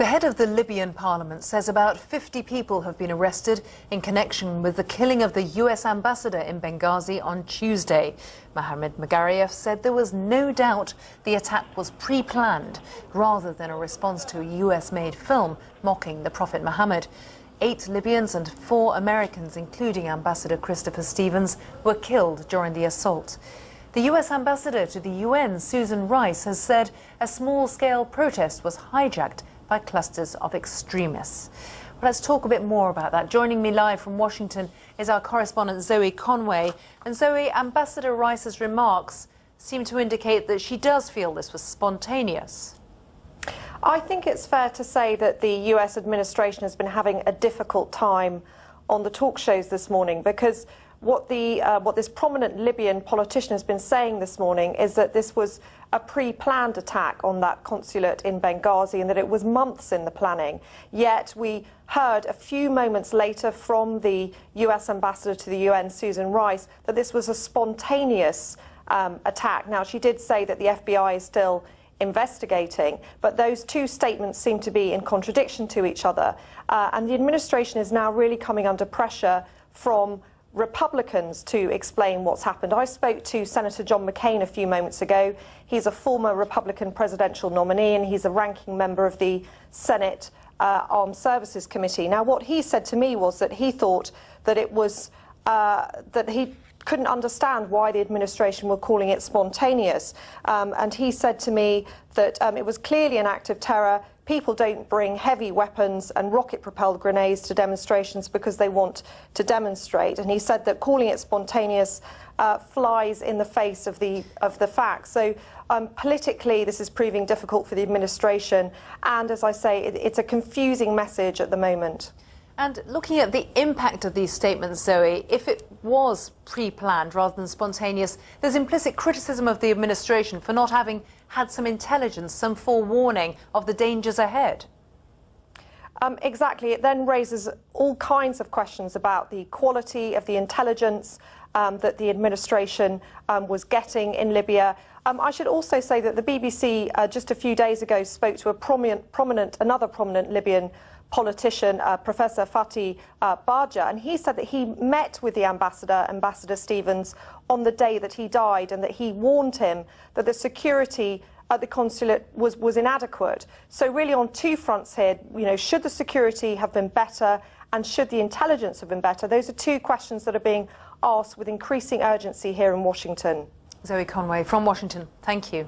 The head of the Libyan parliament says about 50 people have been arrested in connection with the killing of the US ambassador in Benghazi on Tuesday. Mohammed Magarief said there was no doubt the attack was pre-planned rather than a response to a US-made film mocking the Prophet Muhammad. 8 Libyans and 4 Americans, including Ambassador Christopher Stevens, were killed during the assault. The US ambassador to the UN, Susan Rice, has said a small-scale protest was hijacked by clusters of extremists. Well, let's talk a bit more about that. Joining me live from Washington is our correspondent Zoe Conway. And Zoe, Ambassador Rice's remarks seem to indicate that she does feel this was spontaneous. I think it's fair to say that the US administration has been having a difficult time on the talk shows this morning, because what this prominent Libyan politician has been saying this morning is that this was a pre-planned attack on that consulate in Benghazi and that it was months in the planning. Yet we heard a few moments later from the US ambassador to the UN, Susan Rice, that this was a spontaneous attack. Now, she did say that the FBI is still investigating, but those two statements seem to be in contradiction to each other. And the administration is now really coming under pressure from Republicans to explain what's happened. I spoke to Senator John McCain a few moments ago. He's a former Republican presidential nominee and he's a ranking member of the Senate Armed Services Committee. Now, what he said to me was that he thought that it was that he couldn't understand why the administration were calling it spontaneous. And he said to me that it was clearly an act of terror. People don't bring heavy weapons and rocket-propelled grenades to demonstrations because they want to demonstrate. And he said that calling it spontaneous flies in the face of the facts. So politically, this is proving difficult for the administration. And as I say, it's a confusing message at the moment. And looking at the impact of these statements, Zoe, if it was pre-planned rather than spontaneous, there's implicit criticism of the administration for not having had some intelligence, some forewarning of the dangers ahead. Exactly. It then raises all kinds of questions about the quality of the intelligence that the administration was getting in Libya. I should also say that the BBC just a few days ago spoke to another prominent Libyan politician, Professor Fatih Barja, and he said that he met with the Ambassador Stevens, on the day that he died, and that he warned him that the security at the consulate was inadequate. So really on two fronts here, should the security have been better and should the intelligence have been better? Those are two questions that are being asked with increasing urgency here in Washington. Zoe Conway from Washington, thank you.